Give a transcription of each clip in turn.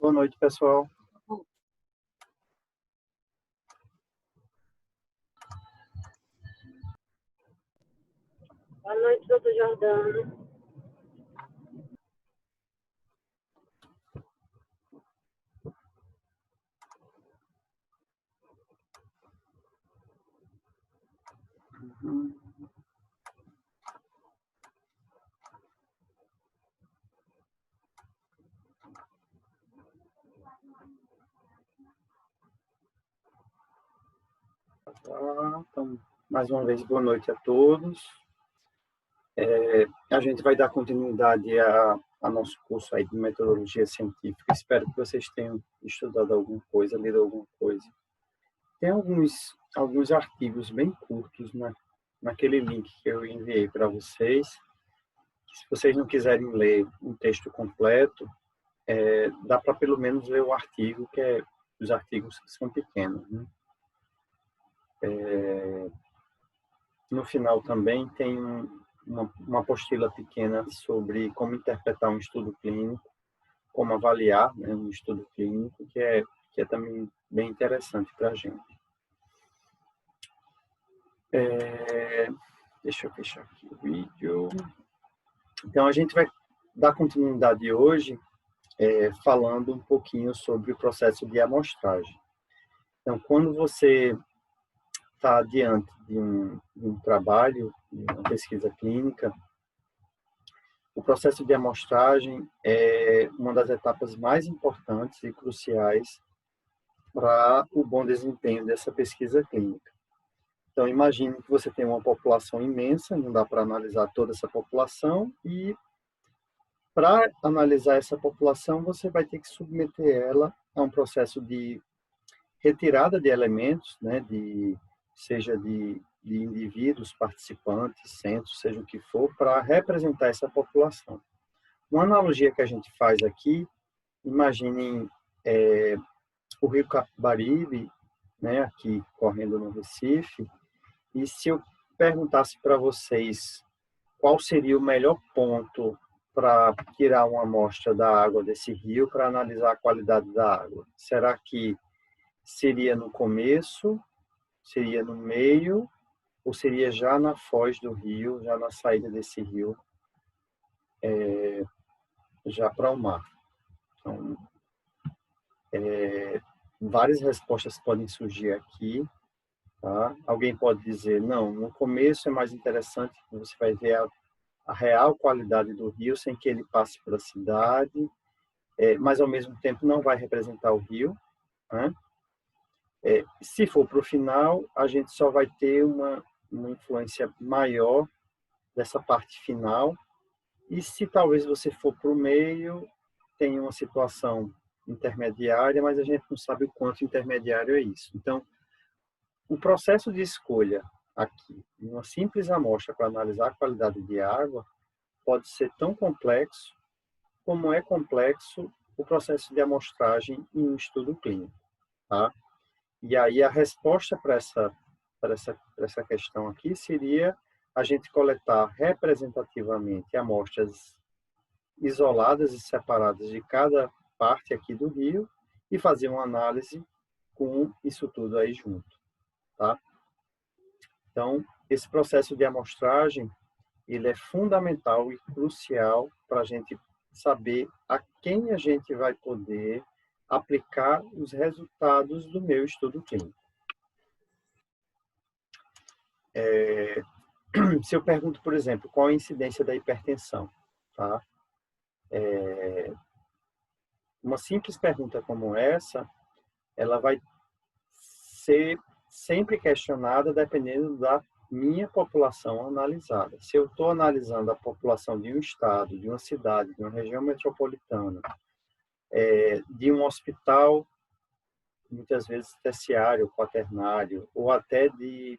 Boa noite, pessoal. Boa noite, doutor Jordano. Então, mais uma vez, boa noite a todos. A gente vai dar continuidade a nosso curso aí de metodologia científica. Espero que vocês tenham estudado alguma coisa, lido alguma coisa. Tem alguns artigos bem curtos naquele link que eu enviei para vocês. Se vocês não quiserem ler um texto completo, dá para pelo menos ler o artigo, os artigos são pequenos, né? No final também tem uma apostila pequena sobre como interpretar um estudo clínico, como avaliar, né, um estudo clínico, que é também bem interessante para a gente. Deixa eu fechar aqui o vídeo. Então, a gente vai dar continuidade hoje falando um pouquinho sobre o processo de amostragem. Então, quando você está diante de um trabalho, de uma pesquisa clínica, o processo de amostragem é uma das etapas mais importantes e cruciais para o bom desempenho dessa pesquisa clínica. Então, imagine que você tem uma população imensa, não dá para analisar toda essa população, e para analisar essa população, você vai ter que submeter ela a um processo de retirada de elementos, né, seja de indivíduos, participantes, centros, seja o que for, para representar essa população. Uma analogia que a gente faz aqui, imaginem o rio Capibaribe, né, aqui correndo no Recife, e se eu perguntasse para vocês qual seria o melhor ponto para tirar uma amostra da água desse rio para analisar a qualidade da água? Será que seria no começo, seria no meio, ou seria já na foz do rio, já na saída desse rio, já para o mar? Então, várias respostas podem surgir aqui. Tá? Alguém pode dizer, não, no começo é mais interessante, você vai ver a real qualidade do rio sem que ele passe pela cidade, mas ao mesmo tempo não vai representar o rio, né? Se for para o final, a gente só vai ter uma influência maior dessa parte final, e se talvez você for para o meio, tem uma situação intermediária, mas a gente não sabe o quanto intermediário é isso. Então, o processo de escolha aqui, uma simples amostra para analisar a qualidade de água, pode ser tão complexo como é complexo o processo de amostragem em um estudo clínico. Tá? E aí a resposta para essa questão aqui seria a gente coletar representativamente amostras isoladas e separadas de cada parte aqui do rio e fazer uma análise com isso tudo aí junto. Tá? Então, esse processo de amostragem, ele é fundamental e crucial para a gente saber a quem a gente vai poder aplicar os resultados do meu estudo clínico. Se eu pergunto, por exemplo, qual a incidência da hipertensão, tá? Uma simples pergunta como essa, ela vai ser sempre questionada dependendo da minha população analisada. Se eu estou analisando a população de um estado, de uma cidade, de uma região metropolitana, de um hospital, muitas vezes terciário, quaternário, ou até de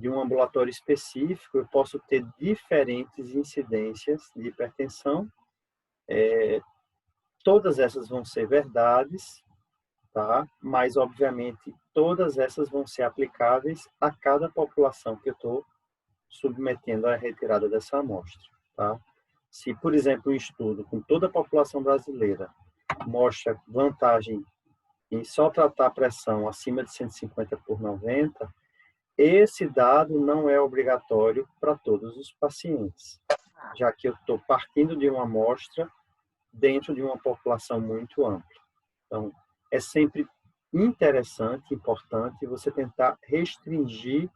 um ambulatório específico, eu posso ter diferentes incidências de hipertensão. Todas essas vão ser verdades, tá? Mas, obviamente, todas essas vão ser aplicáveis a cada população que eu estou submetendo à retirada dessa amostra. Tá? Se, por exemplo, um estudo com toda a população brasileira mostra vantagem em só tratar a pressão acima de 150 por 90, esse dado não é obrigatório para todos os pacientes, já que eu estou partindo de uma amostra dentro de uma população muito ampla. Então, é sempre interessante, importante, você tentar restringir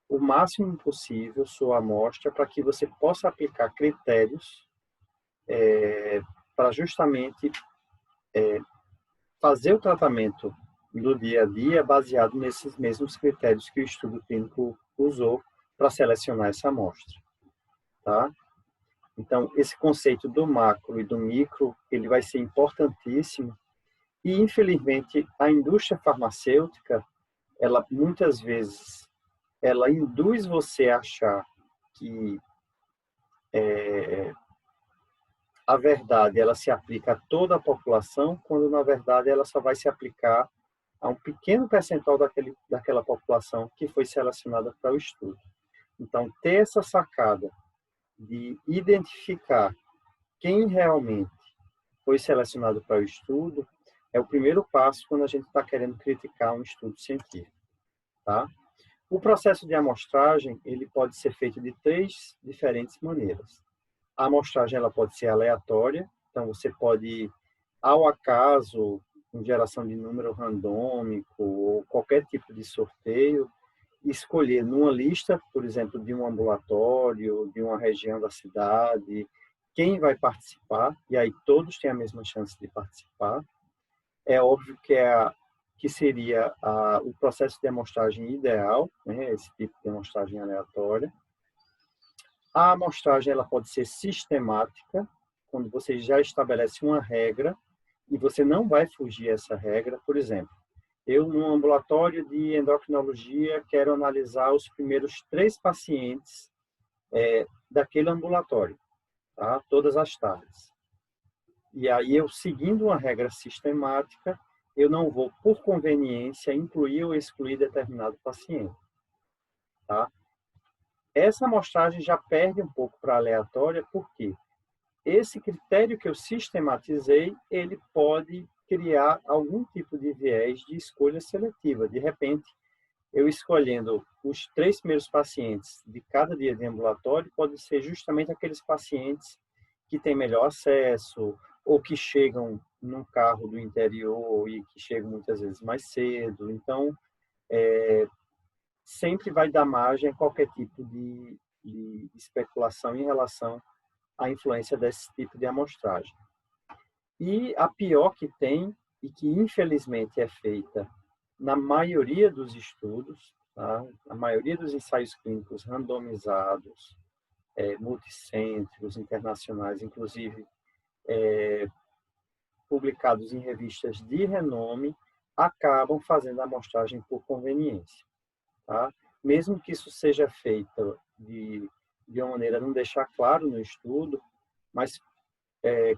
o máximo possível sua amostra para que você possa aplicar critérios para justamente fazer o tratamento do dia a dia baseado nesses mesmos critérios que o estudo clínico usou para selecionar essa amostra, tá? Então, esse conceito do macro e do micro, ele vai ser importantíssimo e, infelizmente, a indústria farmacêutica, ela muitas vezes, ela induz você a achar que a verdade ela se aplica a toda a população, quando na verdade ela só vai se aplicar a um pequeno percentual daquela população que foi selecionada para o estudo. Então, ter essa sacada de identificar quem realmente foi selecionado para o estudo é o primeiro passo quando a gente está querendo criticar um estudo científico, tá? O processo de amostragem, ele pode ser feito de 3 diferentes maneiras. A amostragem ela pode ser aleatória, então você pode, ao acaso, com geração de número randômico ou qualquer tipo de sorteio, escolher numa lista, por exemplo, de um ambulatório, de uma região da cidade, quem vai participar, e aí todos têm a mesma chance de participar. É óbvio que seria o processo de amostragem ideal, né, esse tipo de amostragem aleatória. A amostragem ela pode ser sistemática, quando você já estabelece uma regra e você não vai fugir essa regra. Por exemplo, eu, num ambulatório de endocrinologia, quero analisar os primeiros 3 pacientes daquele ambulatório, tá? Todas as tardes. E aí, eu, seguindo uma regra sistemática, eu não vou, por conveniência, incluir ou excluir determinado paciente, tá? Essa amostragem já perde um pouco para aleatória, porque esse critério que eu sistematizei, ele pode criar algum tipo de viés de escolha seletiva. De repente, eu escolhendo os 3 primeiros pacientes de cada dia de ambulatório, pode ser justamente aqueles pacientes que têm melhor acesso ou que chegam num carro do interior e que chegam muitas vezes mais cedo. Então, sempre vai dar margem a qualquer tipo de especulação em relação à influência desse tipo de amostragem. E a pior que tem, e que infelizmente é feita na maioria dos estudos, tá? A maioria dos ensaios clínicos randomizados, multicêntricos, internacionais, inclusive publicados em revistas de renome, acabam fazendo a amostragem por conveniência, tá? Mesmo que isso seja feito de uma maneira a não deixar claro no estudo, mas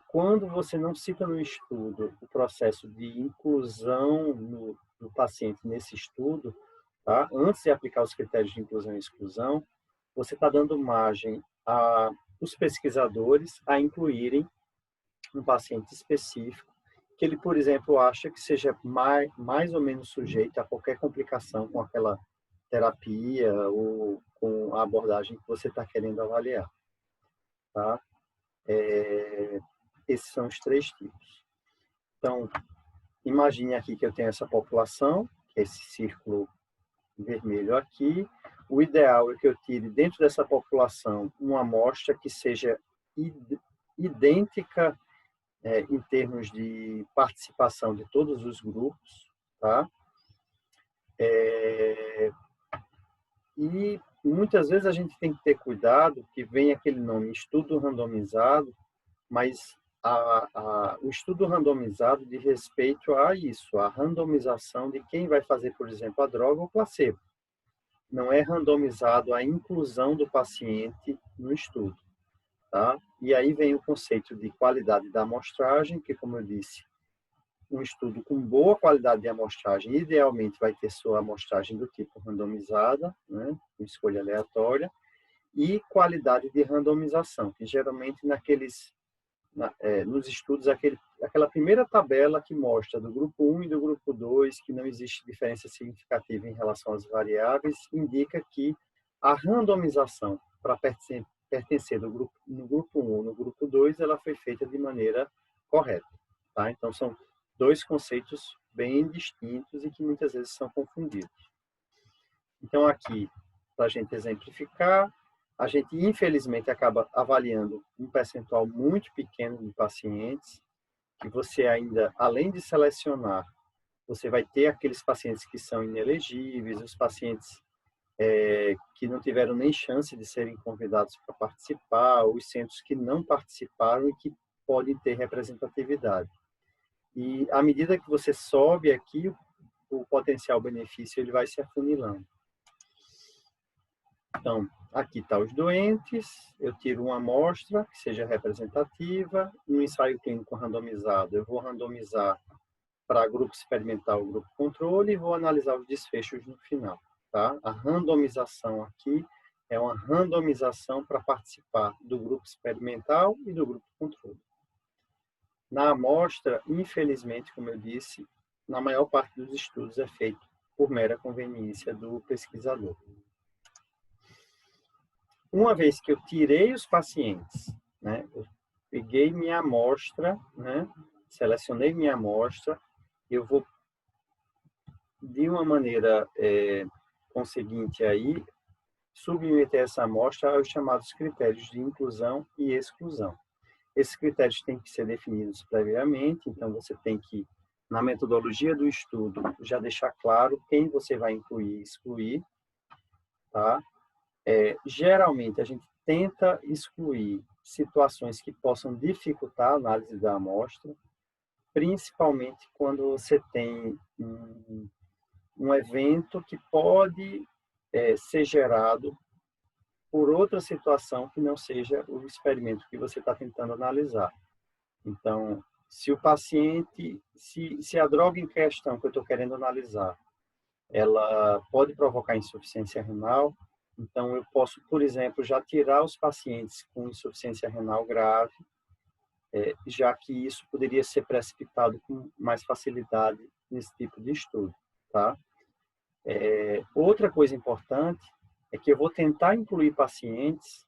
quando você não cita no estudo o processo de inclusão do paciente nesse estudo, tá? Antes de aplicar os critérios de inclusão e exclusão, você está dando margem a os pesquisadores a incluírem um paciente específico que ele, por exemplo, acha que seja mais ou menos sujeito a qualquer complicação com aquela terapia ou com a abordagem que você está querendo avaliar, tá? Esses são os 3 tipos. Então, imagine aqui que eu tenho essa população, que é esse círculo vermelho aqui. O ideal é que eu tire dentro dessa população uma amostra que seja idêntica em termos de participação de todos os grupos, tá? E muitas vezes a gente tem que ter cuidado, que vem aquele nome estudo randomizado, mas o estudo randomizado diz respeito a isso, a randomização de quem vai fazer, por exemplo, a droga ou o placebo. Não é randomizado a inclusão do paciente no estudo, tá? E aí vem o conceito de qualidade da amostragem, que, como eu disse, um estudo com boa qualidade de amostragem, idealmente vai ter sua amostragem do tipo randomizada, né, com escolha aleatória, e qualidade de randomização, que geralmente nos estudos, aquela primeira tabela que mostra do grupo 1 e do grupo 2 que não existe diferença significativa em relação às variáveis, indica que a randomização para pertencer no grupo 1 ou no grupo 2, ela foi feita de maneira correta. Tá? Então, são dois conceitos bem distintos e que muitas vezes são confundidos. Então, aqui, para a gente exemplificar, a gente, infelizmente, acaba avaliando um percentual muito pequeno de pacientes, que você ainda, além de selecionar, você vai ter aqueles pacientes que são inelegíveis, os pacientes que não tiveram nem chance de serem convidados para participar, os centros que não participaram e que podem ter representatividade. E à medida que você sobe aqui, o potencial benefício ele vai se afunilando. Então, aqui está os doentes, eu tiro uma amostra que seja representativa, no ensaio clínico randomizado, eu vou randomizar para grupo experimental, grupo controle, e vou analisar os desfechos no final. Tá? A randomização aqui é uma randomização para participar do grupo experimental e do grupo controle. Na amostra, infelizmente, como eu disse, na maior parte dos estudos é feito por mera conveniência do pesquisador. Uma vez que eu tirei os pacientes, né, eu peguei minha amostra, né, selecionei minha amostra, eu vou, de uma maneira conseguinte aí, submeter essa amostra aos chamados critérios de inclusão e exclusão. Esses critérios têm que ser definidos previamente, então você tem que, na metodologia do estudo, já deixar claro quem você vai incluir e excluir, tá? Geralmente, a gente tenta excluir situações que possam dificultar a análise da amostra, principalmente quando você tem um evento que pode ser gerado por outra situação que não seja o experimento que você está tentando analisar. Então, se o paciente, se a droga em questão que eu estou querendo analisar, ela pode provocar insuficiência renal, então eu posso, por exemplo, já tirar os pacientes com insuficiência renal grave, já que isso poderia ser precipitado com mais facilidade nesse tipo de estudo, tá? Outra coisa importante é que eu vou tentar incluir pacientes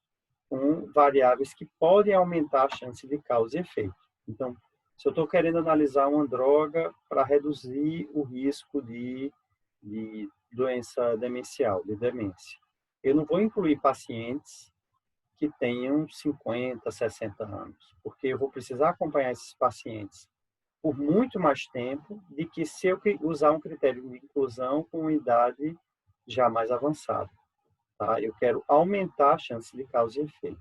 com variáveis que podem aumentar a chance de causa e efeito. Então, se eu estou querendo analisar uma droga para reduzir o risco de doença demencial, de demência, eu não vou incluir pacientes que tenham 50, 60 anos, porque eu vou precisar acompanhar esses pacientes por muito mais tempo do que se eu usar um critério de inclusão com uma idade já mais avançada. Tá? Eu quero aumentar a chance de causa e efeito.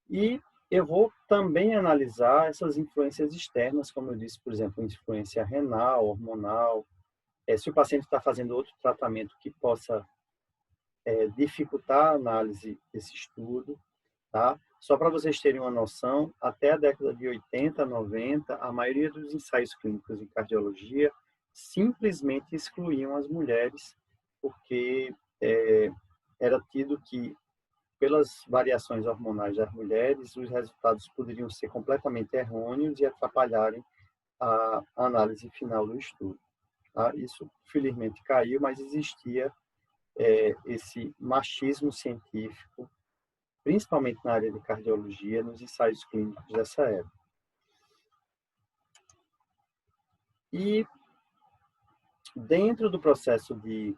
E eu vou também analisar essas influências externas, como eu disse, por exemplo, influência renal, hormonal, se o paciente está fazendo outro tratamento que possa dificultar a análise desse estudo. Tá? Só para vocês terem uma noção, até a década de 80, 90, a maioria dos ensaios clínicos em cardiologia simplesmente excluíam as mulheres, porque era tido que, pelas variações hormonais das mulheres, os resultados poderiam ser completamente errôneos e atrapalharem a análise final do estudo. Tá? Isso, felizmente, caiu, mas existia esse machismo científico, principalmente na área de cardiologia, nos ensaios clínicos dessa época. E dentro do processo de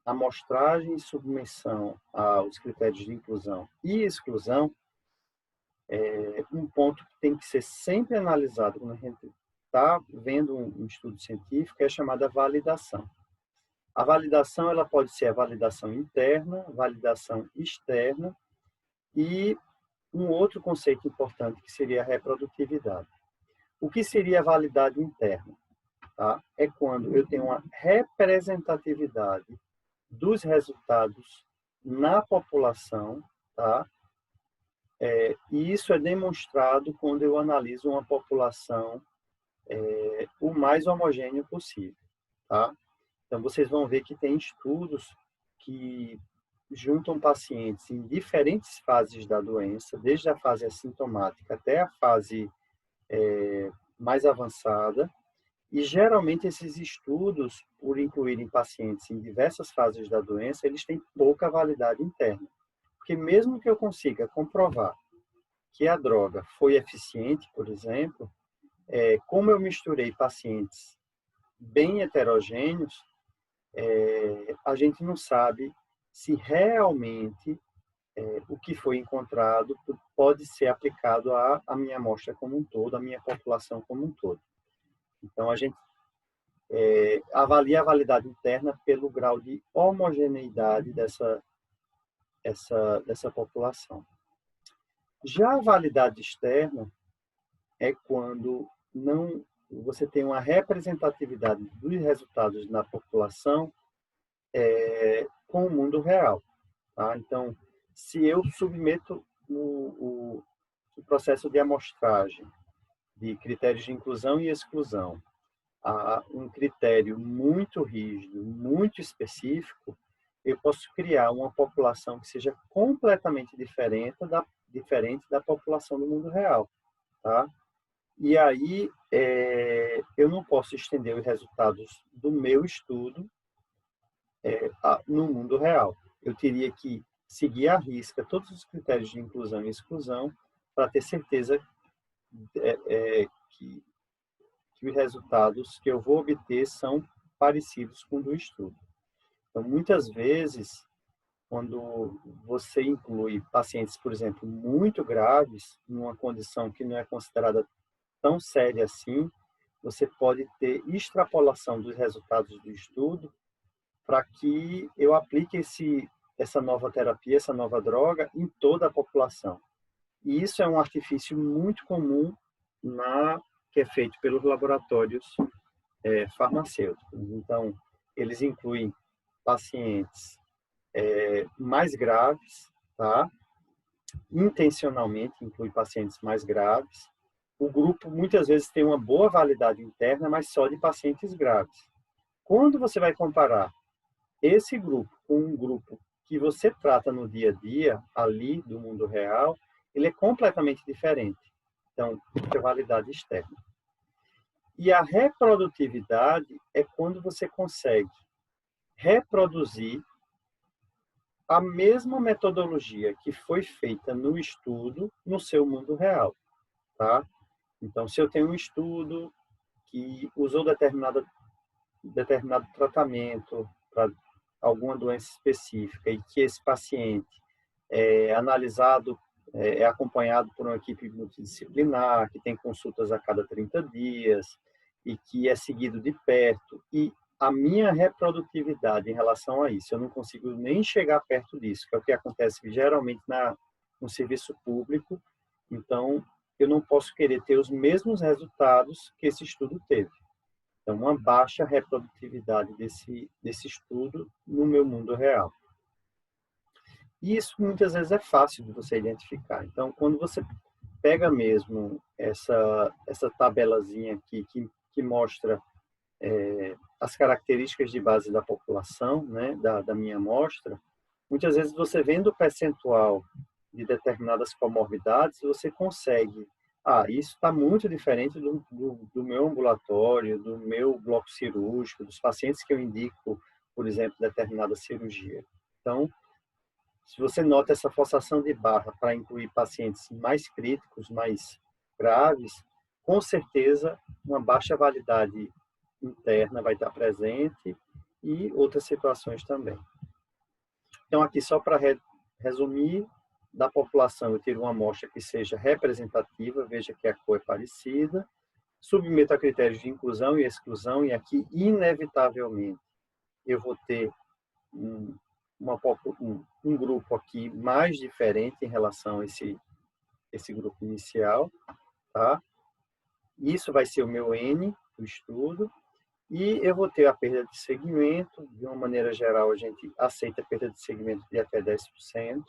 amostragem e submissão aos critérios de inclusão e exclusão, um ponto que tem que ser sempre analisado quando a gente está vendo um estudo científico é a chamada validação. A validação ela pode ser a validação interna, validação externa e um outro conceito importante que seria a reprodutividade. O que seria a validade interna? Tá? É quando eu tenho uma representatividade dos resultados na população, tá? E isso é demonstrado quando eu analiso uma população o mais homogêneo possível, tá? Então, vocês vão ver que tem estudos que juntam pacientes em diferentes fases da doença, desde a fase assintomática até a fase mais avançada, e geralmente esses estudos, por incluírem pacientes em diversas fases da doença, eles têm pouca validade interna. Porque mesmo que eu consiga comprovar que a droga foi eficiente, por exemplo, como eu misturei pacientes bem heterogêneos, a gente não sabe se realmente o que foi encontrado pode ser aplicado à minha amostra como um todo, à minha população como um todo. Então, a gente avalia a validade interna pelo grau de homogeneidade dessa população. Já a validade externa é quando não você tem uma representatividade dos resultados na população com o mundo real. Tá? Então, se eu submeto o processo de amostragem de critérios de inclusão e exclusão a um critério muito rígido, muito específico, eu posso criar uma população que seja completamente diferente da população do mundo real. Tá? E aí, eu não posso estender os resultados do meu estudo no mundo real. Eu teria que seguir à risca todos os critérios de inclusão e exclusão para ter certeza que os resultados que eu vou obter são parecidos com o do estudo. Então, muitas vezes, quando você inclui pacientes, por exemplo, muito graves, numa condição que não é considerada tão séria assim, você pode ter extrapolação dos resultados do estudo para que eu aplique essa nova terapia, essa nova droga em toda a população. E isso é um artifício muito comum que é feito pelos laboratórios farmacêuticos. Então, eles incluem pacientes mais graves, tá? Intencionalmente inclui pacientes mais graves. O grupo muitas vezes tem uma boa validade interna, mas só de pacientes graves. Quando você vai comparar esse grupo com um grupo que você trata no dia a dia, ali do mundo real, ele é completamente diferente. Então, é validade externa. E a reprodutividade é quando você consegue reproduzir a mesma metodologia que foi feita no estudo no seu mundo real, tá? Então, se eu tenho um estudo que usou determinado tratamento para alguma doença específica e que esse paciente é acompanhado por uma equipe multidisciplinar, que tem consultas a cada 30 dias e que é seguido de perto, e a minha reprodutividade em relação a isso, eu não consigo nem chegar perto disso, que é o que acontece geralmente no serviço público. Então, eu não posso querer ter os mesmos resultados que esse estudo teve. Então, uma baixa reprodutividade desse estudo no meu mundo real. E isso muitas vezes é fácil de você identificar. Então, quando você pega mesmo essa tabelazinha aqui que mostra as características de base da população, né, da minha amostra, muitas vezes você vendo o percentual de determinadas comorbidades, você consegue, isso está muito diferente do meu ambulatório, do meu bloco cirúrgico, dos pacientes que eu indico, por exemplo, determinada cirurgia. Então, se você nota essa forçação de barra para incluir pacientes mais críticos, mais graves, com certeza uma baixa validade interna vai estar presente e outras situações também. Então, aqui só para resumir, da população eu tiro uma amostra que seja representativa, veja que a cor é parecida, submeto a critérios de inclusão e exclusão, e aqui, inevitavelmente, eu vou ter um grupo aqui mais diferente em relação a esse grupo inicial, tá? Isso vai ser o meu N do estudo, e eu vou ter a perda de segmento. De uma maneira geral, a gente aceita a perda de segmento de até 10%,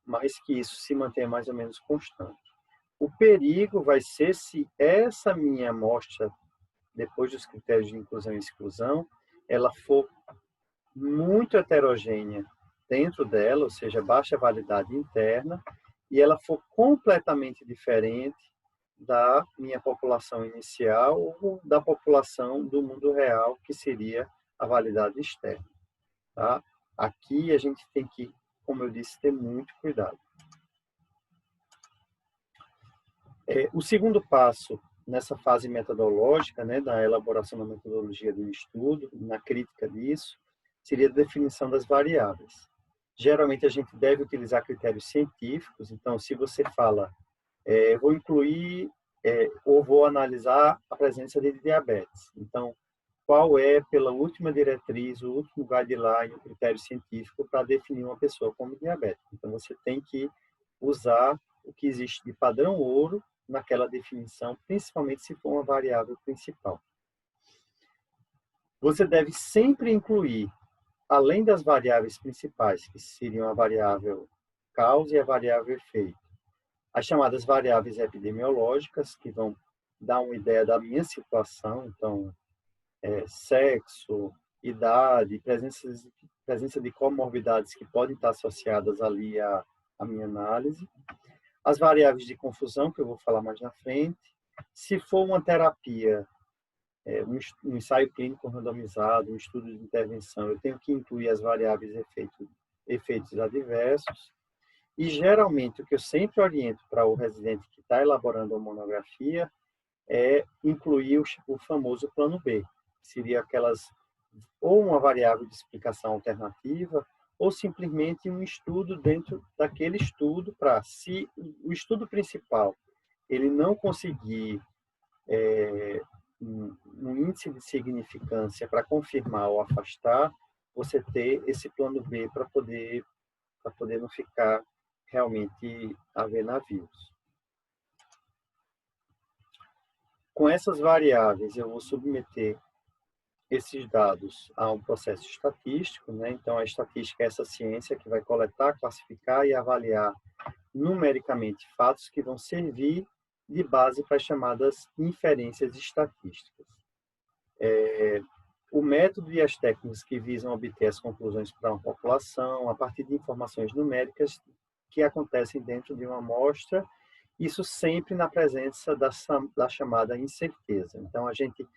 mas que isso se mantenha mais ou menos constante. O perigo vai ser se essa minha amostra, depois dos critérios de inclusão e exclusão, ela for muito heterogênea dentro dela, ou seja, baixa validade interna, e ela for completamente diferente da minha população inicial ou da população do mundo real, que seria a validade externa. Tá? Aqui a gente tem que, como eu disse, ter muito cuidado. O segundo passo nessa fase metodológica, né, da elaboração da metodologia do estudo, na crítica disso, seria a definição das variáveis. Geralmente a gente deve utilizar critérios científicos, então se você fala, vou incluir ou vou analisar a presença de diabetes. Então, qual é, pela última diretriz, o último guideline, o critério científico para definir uma pessoa como diabética? Então, você tem que usar o que existe de padrão ouro naquela definição, principalmente se for uma variável principal. Você deve sempre incluir, além das variáveis principais, que seriam a variável causa e a variável efeito, as chamadas variáveis epidemiológicas, que vão dar uma ideia da minha situação, então, sexo, idade, presença de comorbidades que podem estar associadas ali à minha análise, as variáveis de confusão, que eu vou falar mais na frente. Se for uma terapia, um ensaio clínico randomizado, um estudo de intervenção, eu tenho que incluir as variáveis efeitos adversos. E, geralmente, o que eu sempre oriento para o residente que está elaborando a monografia é incluir o famoso plano B, que seria ou uma variável de explicação alternativa, ou simplesmente um estudo dentro daquele estudo, para, se o estudo principal ele não conseguir um índice de significância para confirmar ou afastar, você ter esse plano B para poder não ficar realmente haver navios. Com essas variáveis, eu vou submeter esses dados a um processo estatístico, né? Então, a estatística é essa ciência que vai coletar, classificar e avaliar numericamente fatos que vão servir de base para as chamadas inferências estatísticas. O método e as técnicas que visam obter as conclusões para uma população a partir de informações numéricas que acontecem dentro de uma amostra, isso sempre na presença da chamada incerteza. Então, a gente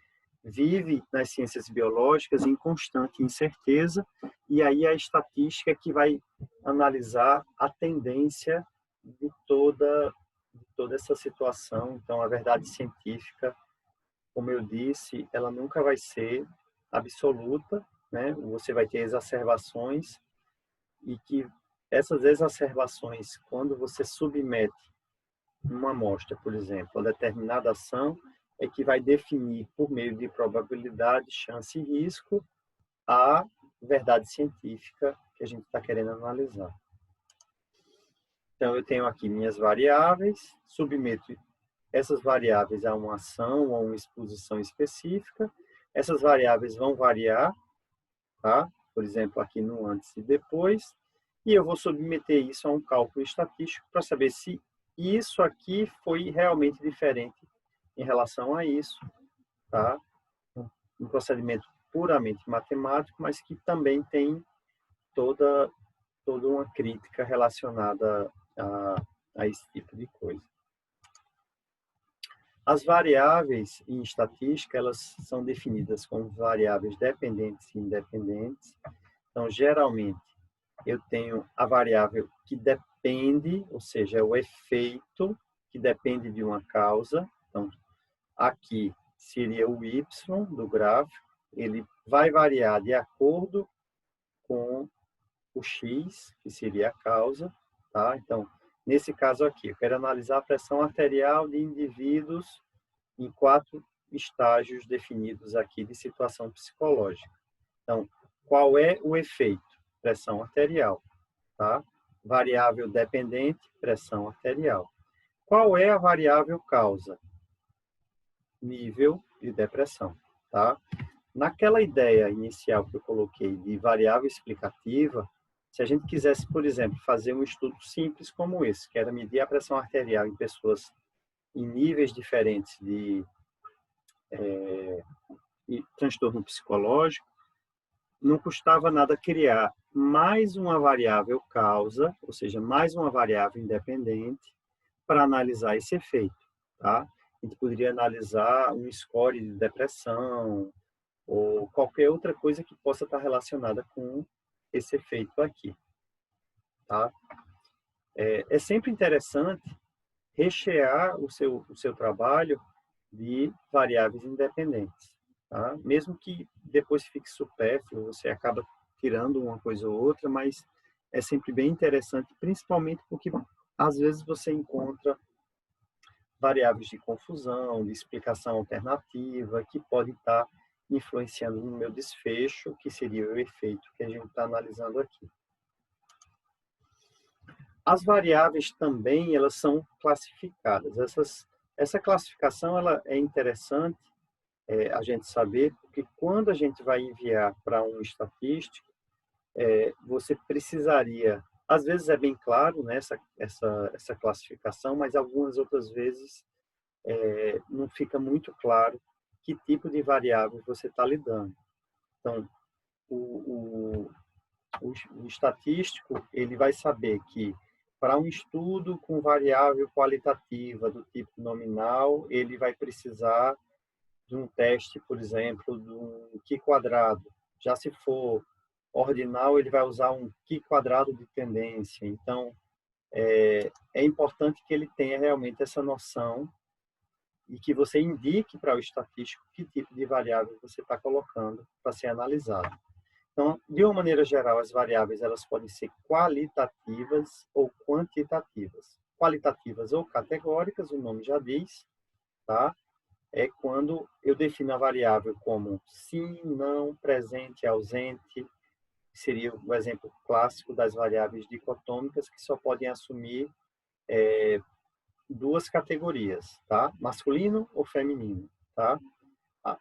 vive nas ciências biológicas em constante incerteza, e aí a estatística é que vai analisar a tendência de toda essa situação. Então, a verdade científica, como eu disse, ela nunca vai ser absoluta, né? Você vai ter exacerbações, e que essas exacerbações, quando você submete uma amostra, por exemplo, a determinada ação, é que vai definir, por meio de probabilidade, chance e risco, a verdade científica que a gente está querendo analisar. Então, eu tenho aqui minhas variáveis, submeto essas variáveis a uma ação ou a uma exposição específica. Essas variáveis vão variar, tá? Por exemplo, aqui no antes e depois, e eu vou submeter isso a um cálculo estatístico para saber se isso aqui foi realmente diferente em relação a isso, tá? Um procedimento puramente matemático, mas que também tem toda uma crítica relacionada a esse tipo de coisa. As variáveis em estatística, elas são definidas como variáveis dependentes e independentes. Então, geralmente, eu tenho a variável que depende, ou seja, o efeito que depende de uma causa. Então, aqui seria o Y do gráfico, ele vai variar de acordo com o X, que seria a causa, tá? Então, nesse caso aqui, eu quero analisar a pressão arterial de indivíduos em 4 estágios definidos aqui de situação psicológica. Então, qual é o efeito? Pressão arterial, tá? Variável dependente, pressão arterial. Qual é a variável causa? Nível de depressão, tá? Naquela ideia inicial que eu coloquei de variável explicativa, se a gente quisesse, por exemplo, fazer um estudo simples como esse, que era medir a pressão arterial em pessoas em níveis diferentes de transtorno psicológico, não custava nada criar mais uma variável causa, ou seja, mais uma variável independente, para analisar esse efeito, tá? A gente poderia analisar um score de depressão ou qualquer outra coisa que possa estar relacionada com esse efeito aqui, tá? É sempre interessante rechear o seu trabalho de variáveis independentes, tá? Mesmo que depois fique supérfluo, você acaba tirando uma coisa ou outra, mas é sempre bem interessante, principalmente porque às vezes você encontra variáveis de confusão, de explicação alternativa, que podem estar influenciando no meu desfecho, que seria o efeito que a gente está analisando aqui. As variáveis também, elas são classificadas. Essa classificação ela é interessante a gente saber, porque quando a gente vai enviar para um estatístico, você precisaria, às vezes é bem claro, né, essa classificação, mas algumas outras vezes não fica muito claro que tipo de variável você está lidando. Então, o estatístico ele vai saber que para um estudo com variável qualitativa do tipo nominal, ele vai precisar de um teste, por exemplo, de um Q-quadrado. Já se for ordinal, ele vai usar um Q-quadrado de tendência. Então, é importante que ele tenha realmente essa noção e que você indique para o estatístico que tipo de variável você está colocando para ser analisado. Então, de uma maneira geral, as variáveis elas podem ser qualitativas ou quantitativas. Qualitativas ou categóricas, o nome já diz, tá? É quando eu defino a variável como sim, não, presente, ausente, seria o exemplo clássico das variáveis dicotômicas que só podem assumir duas categorias, tá? Masculino ou feminino, tá?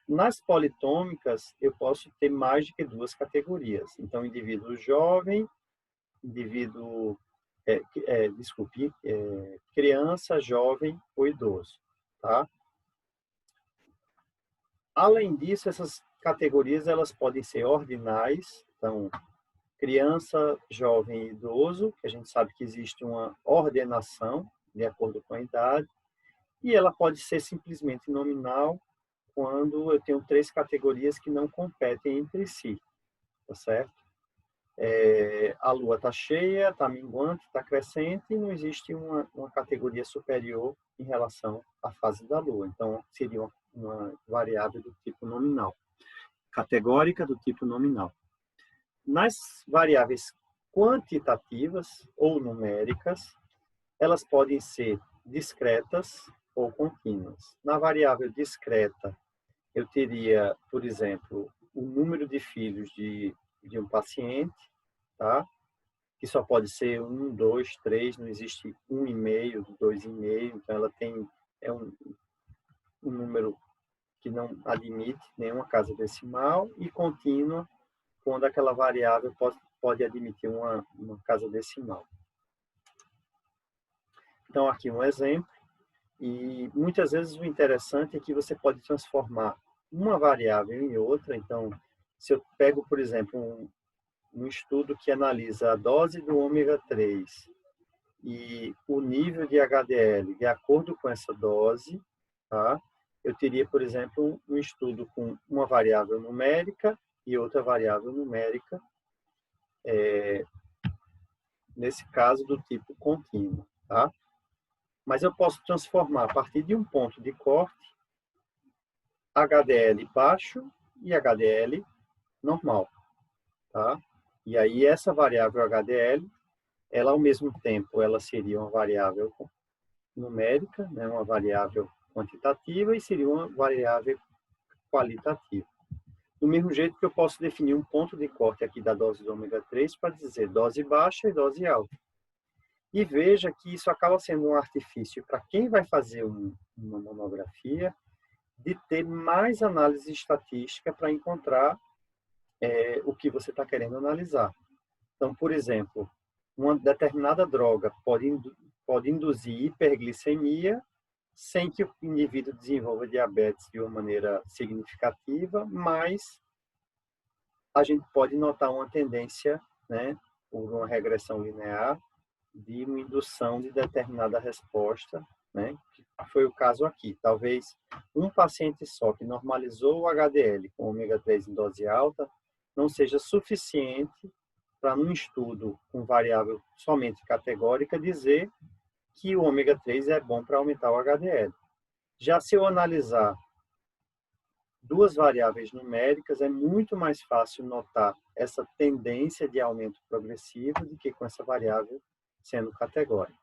Nas politômicas, eu posso ter mais do que duas categorias. Então, indivíduo jovem, indivíduo, criança, jovem ou idoso, tá? Além disso, essas categorias elas podem ser ordinais, então criança, jovem e idoso, que a gente sabe que existe uma ordenação de acordo com a idade, e ela pode ser simplesmente nominal quando eu tenho três categorias que não competem entre si, tá certo? A lua está cheia, está minguante, está crescente e não existe uma categoria superior em relação à fase da lua. Então, seria uma variável do tipo nominal, categórica do tipo nominal. Nas variáveis quantitativas ou numéricas, elas podem ser discretas ou contínuas. Na variável discreta, eu teria, por exemplo, o número de filhos de um paciente, tá? Que só pode ser 1, 2, 3, não existe 1,5, 2,5, então ela tem um número que não admite nenhuma casa decimal, e contínua quando aquela variável pode admitir uma casa decimal. Então, aqui um exemplo, e muitas vezes o interessante é que você pode transformar uma variável em outra. Então, se eu pego, por exemplo, um estudo que analisa a dose do ômega 3 e o nível de HDL de acordo com essa dose, tá? Eu teria, por exemplo, um estudo com uma variável numérica e outra variável numérica, nesse caso do tipo contínuo, tá? Mas eu posso transformar a partir de um ponto de corte HDL baixo e HDL normal, tá? E aí essa variável HDL, ela ao mesmo tempo, ela seria uma variável numérica, né, uma variável quantitativa, e seria uma variável qualitativa. Do mesmo jeito que eu posso definir um ponto de corte aqui da dose do ômega 3 para dizer dose baixa e dose alta. E veja que isso acaba sendo um artifício para quem vai fazer uma monografia, de ter mais análise estatística para encontrar o que você está querendo analisar. Então, por exemplo, uma determinada droga pode induzir hiperglicemia sem que o indivíduo desenvolva diabetes de uma maneira significativa, mas a gente pode notar uma tendência né, por uma regressão linear, de uma indução de determinada resposta, né, que foi o caso aqui. Talvez um paciente só que normalizou o HDL com ômega 3 em dose alta não seja suficiente para, num estudo com variável somente categórica, dizer que o ômega 3 é bom para aumentar o HDL. Já se eu analisar duas variáveis numéricas, é muito mais fácil notar essa tendência de aumento progressivo do que com essa variável sendo categórica.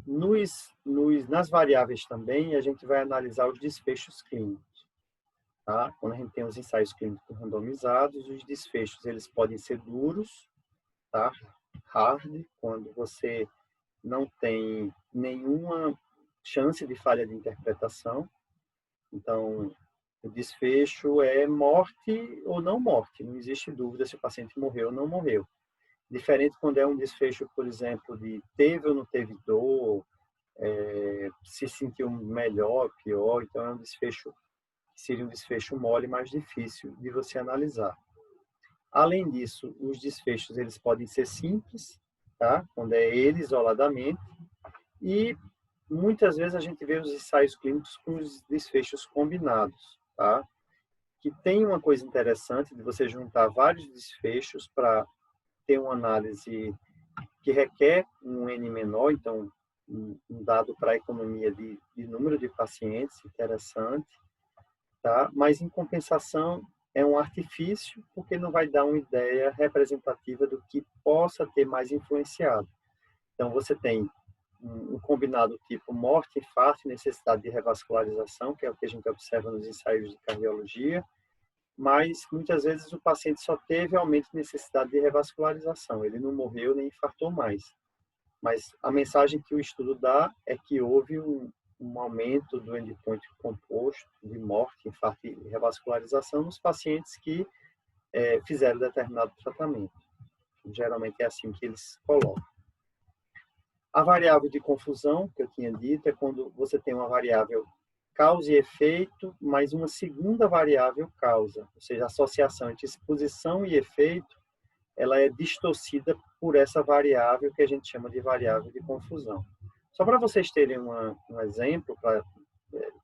Nas variáveis também, a gente vai analisar os desfechos clínicos. Tá? Quando a gente tem os ensaios clínicos randomizados, os desfechos eles podem ser duros, tá? Hard, quando você não tem nenhuma chance de falha de interpretação. Então, o desfecho é morte ou não morte. Não existe dúvida se o paciente morreu ou não morreu. Diferente quando é um desfecho, por exemplo, de teve ou não teve dor, se sentiu melhor, pior. Então, é um desfecho que seria um desfecho mole, mais difícil de você analisar. Além disso, os desfechos eles podem ser simples, tá? Quando é ele isoladamente, e muitas vezes a gente vê os ensaios clínicos com os desfechos combinados, tá? Que tem uma coisa interessante de você juntar vários desfechos para ter uma análise que requer um N menor, então um dado para a economia de número de pacientes, interessante, tá? Mas em compensação é um artifício porque não vai dar uma ideia representativa do que possa ter mais influenciado. Então você tem um combinado tipo morte, infarto e necessidade de revascularização, que é o que a gente observa nos ensaios de cardiologia, mas muitas vezes o paciente só teve aumento de necessidade de revascularização, ele não morreu nem infartou mais. Mas a mensagem que o estudo dá é que houve um aumento do endpoint composto de morte, infarto e revascularização nos pacientes que fizeram determinado tratamento. Geralmente é assim que eles colocam. A variável de confusão, que eu tinha dito, é quando você tem uma variável causa e efeito, mais uma segunda variável causa, ou seja, a associação entre exposição e efeito, ela é distorcida por essa variável que a gente chama de variável de confusão. Só para vocês terem um exemplo, para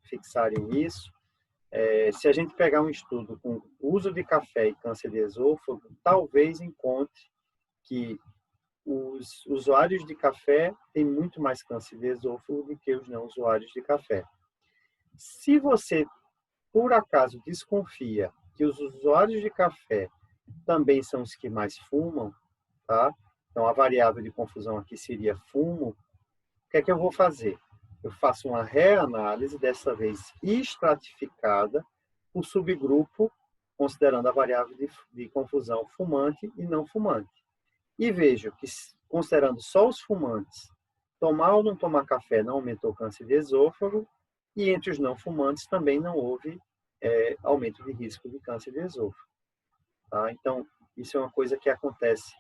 fixarem isso, se a gente pegar um estudo com uso de café e câncer de esôfago, talvez encontre que os usuários de café têm muito mais câncer de esôfago do que os não usuários de café. Se você, por acaso, desconfia que os usuários de café também são os que mais fumam, tá? Então, a variável de confusão aqui seria fumo. O que é que eu vou fazer? Eu faço uma reanálise, dessa vez estratificada, por subgrupo, considerando a variável de confusão fumante e não fumante. E vejo que, considerando só os fumantes, tomar ou não tomar café não aumentou o câncer de esôfago, e entre os não fumantes também não houve aumento de risco de câncer de esôfago. Tá? Então, isso é uma coisa que acontece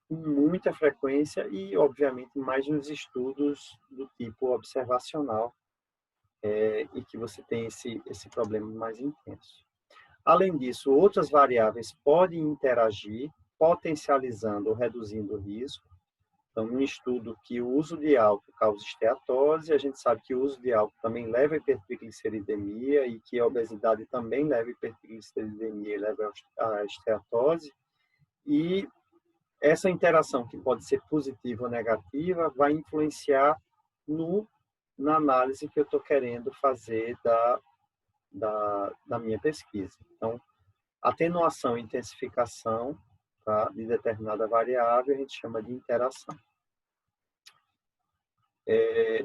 com muita frequência e, obviamente, mais nos estudos do tipo observacional e que você tem esse problema mais intenso. Além disso, outras variáveis podem interagir, potencializando ou reduzindo o risco. Então, um estudo que o uso de álcool causa esteatose, a gente sabe que o uso de álcool também leva a hipertrigliceridemia e que a obesidade também leva a hipertrigliceridemia e leva a esteatose. E essa interação, que pode ser positiva ou negativa, vai influenciar na análise que eu estou querendo fazer da minha pesquisa. Então, atenuação e intensificação, tá, de determinada variável, a gente chama de interação.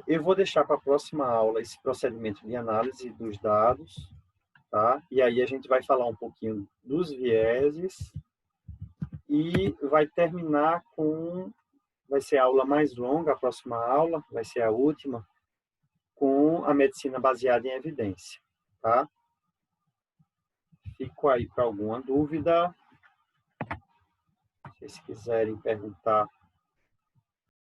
Eu vou deixar para a próxima aula esse procedimento de análise dos dados, tá? E aí a gente vai falar um pouquinho dos vieses e vai terminar vai ser a aula mais longa, a próxima aula, vai ser a última, com a medicina baseada em evidência, tá? Fico aí para alguma dúvida. Se vocês quiserem perguntar